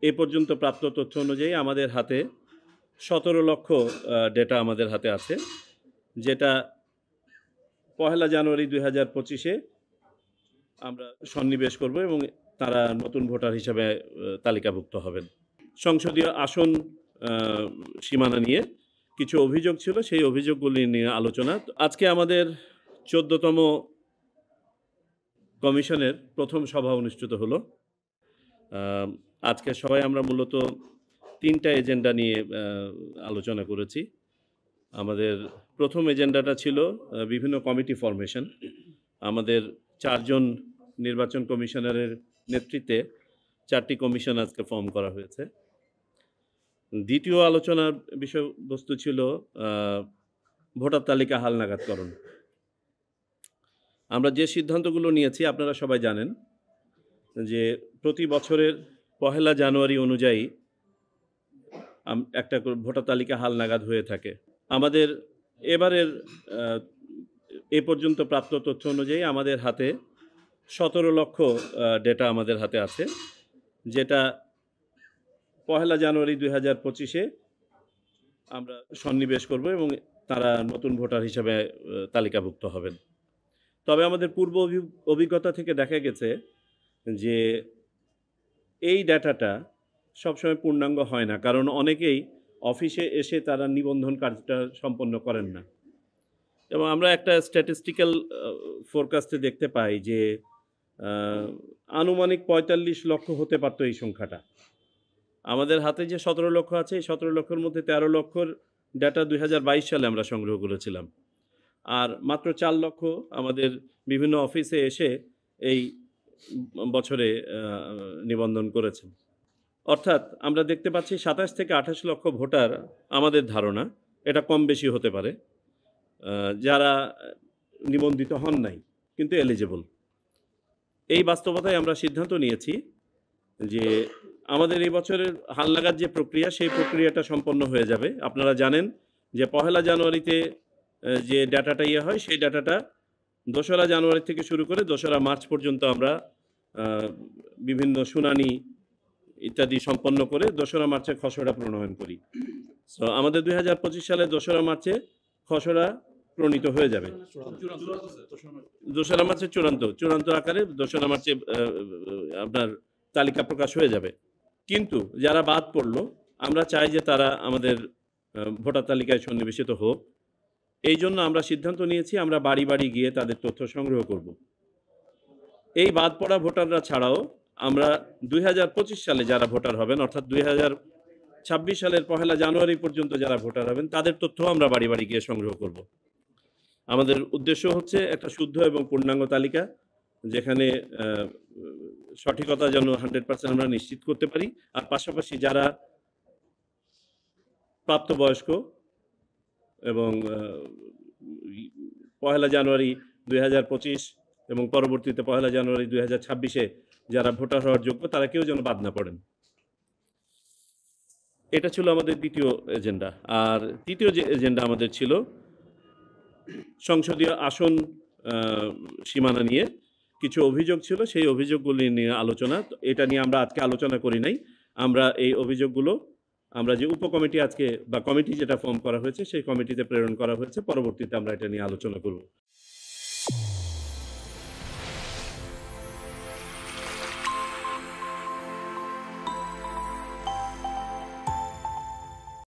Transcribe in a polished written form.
এ পর্যন্ত প্রাপ্ত তথ্য অনুযায়ী আমাদের হাতে ১৭ লক্ষ ডেটা আমাদের হাতে আছে, যেটা ১লা জানুয়ারি ২০২৫-এ আমরা সন্নিবেশ করব এবং তারা নতুন ভোটার হিসেবে তালিকাভুক্ত হবেন। সংসদীয় আসন সীমানা নিয়ে কিছু অভিযোগ ছিল, সেই অভিযোগগুলি নিয়ে আলোচনা। আজকে আমাদের ১৪তম কমিশনের প্রথম সভা অনুষ্ঠিত হলো। আজকে সবাই আমরা মূলত ৩টা এজেন্ডা নিয়ে আলোচনা করেছি। আমাদের প্রথম এজেন্ডাটা ছিল বিভিন্ন কমিটি ফরমেশন। আমাদের ৪ জন নির্বাচন কমিশনারের নেতৃত্বে ৪টি কমিশন আজকে ফর্ম করা হয়েছে। দ্বিতীয় আলোচনার বিষয়বস্তু ছিল ভোটার তালিকা হালনাগাদকরণ। আমরা যে সিদ্ধান্তগুলো নিয়েছি আপনারা সবাই জানেন যে প্রতি বছরের ১লা জানুয়ারি অনুযায়ী একটা ভোটার তালিকা হালনাগাদ হয়ে থাকে। আমাদের এবারের এ পর্যন্ত প্রাপ্ত তথ্য অনুযায়ী আমাদের হাতে ১৭ লক্ষ ডেটা আমাদের হাতে আছে, যেটা ১লা জানুয়ারি ২০২৫-এ আমরা সন্নিবেশ করব এবং তারা নতুন ভোটার হিসেবে তালিকাভুক্ত হবেন। তবে আমাদের পূর্ব অভিজ্ঞতা থেকে দেখা গেছে যে এই ডাটাটা সবসময় পূর্ণাঙ্গ হয় না, কারণ অনেকেই অফিসে এসে তারা নিবন্ধন কাজটা সম্পন্ন করেন না। এবং আমরা একটা স্ট্যাটিস্টিক্যাল ফোরকাস্টে দেখতে পাই যে আনুমানিক ৪৫ লক্ষ হতে পারত এই সংখ্যাটা। আমাদের হাতে যে ১৭ লক্ষ আছে, এই ১৭ লক্ষের মধ্যে ১৩ লক্ষর ডাটা ২০২২ সালে আমরা সংগ্রহ করেছিলাম, আর মাত্র ৪ লক্ষ আমাদের বিভিন্ন অফিসে এসে এই বছরে নিবন্ধন করেছেন। অর্থাৎ আমরা দেখতে পাচ্ছি ২৭ থেকে ২৮ লক্ষ ভোটার, আমাদের ধারণা এটা কম বেশি হতে পারে, যারা নিবন্ধিত হন নাই কিন্তু এলিজিবল। এই বাস্তবতায় আমরা সিদ্ধান্ত নিয়েছি যে আমাদের এই বছরের হালনাগাদ যে প্রক্রিয়া, সেই প্রক্রিয়াটা সম্পন্ন হয়ে যাবে। আপনারা জানেন যে ১লা জানুয়ারিতে যে ডাটাটা হয়, সেই ডাটাটা ২রা জানুয়ারি থেকে শুরু করে ২রা মার্চ পর্যন্ত আমরা বিভিন্ন শুনানি ইত্যাদি সম্পন্ন করে ২রা মার্চে খসড়া প্রণয়ন করি। সো আমাদের ২০২৫ সালে ২রা মার্চে খসড়া প্রণীত হয়ে যাবে। ২রা মার্চে চূড়ান্ত আকারে ২রা মার্চে আপনার তালিকা প্রকাশ হয়ে যাবে। কিন্তু যারা বাদ পড়লো, আমরা চাই যে তারা আমাদের ভোটার তালিকায় সন্নিবেশিত হোক। এই জন্য আমরা সিদ্ধান্ত নিয়েছি আমরা বাড়ি বাড়ি গিয়ে তাদের তথ্য সংগ্রহ করব। এই বাদ পড়া ভোটাররা ছাড়াও আমরা ২০২৫ সালে যারা ভোটার হবেন, অর্থাৎ ২০২৬ সালের ১লা জানুয়ারি পর্যন্ত যারা ভোটার হবেন, তাদের তথ্য আমরা বাড়ি বাড়ি গিয়ে সংগ্রহ করব। আমাদের উদ্দেশ্য হচ্ছে একটা শুদ্ধ এবং পূর্ণাঙ্গ তালিকা, যেখানে সঠিকতা যেন 100% আমরা নিশ্চিত করতে পারি। আর পাশাপাশি যারা প্রাপ্তবয়স্ক এবং ১লা জানুয়ারি ২০২৫ এবং পরবর্তীতে ১লা জানুয়ারি ২০২৬-এ যারা ভোটার হওয়ার যোগ্য, তারা কেউ যেন বাদ না পড়েন। এটা ছিল আমাদের দ্বিতীয় এজেন্ডা। আর তৃতীয় যে এজেন্ডা আমাদের ছিল সংসদীয় আসন সীমানা নিয়ে কিছু অভিযোগ ছিল, সেই অভিযোগগুলি নিয়ে আলোচনা। এটা নিয়ে আমরা আজকে আলোচনা করি নাই। আমরা এই অভিযোগগুলো আমরা যে উপকমিটি আজকে বা কমিটি যেটা ফর্ম করা হয়েছে, সেই কমিটিতে প্রেরণ করা হয়েছে। পরবর্তীতে আমরা এটা নিয়ে আলোচনা করব।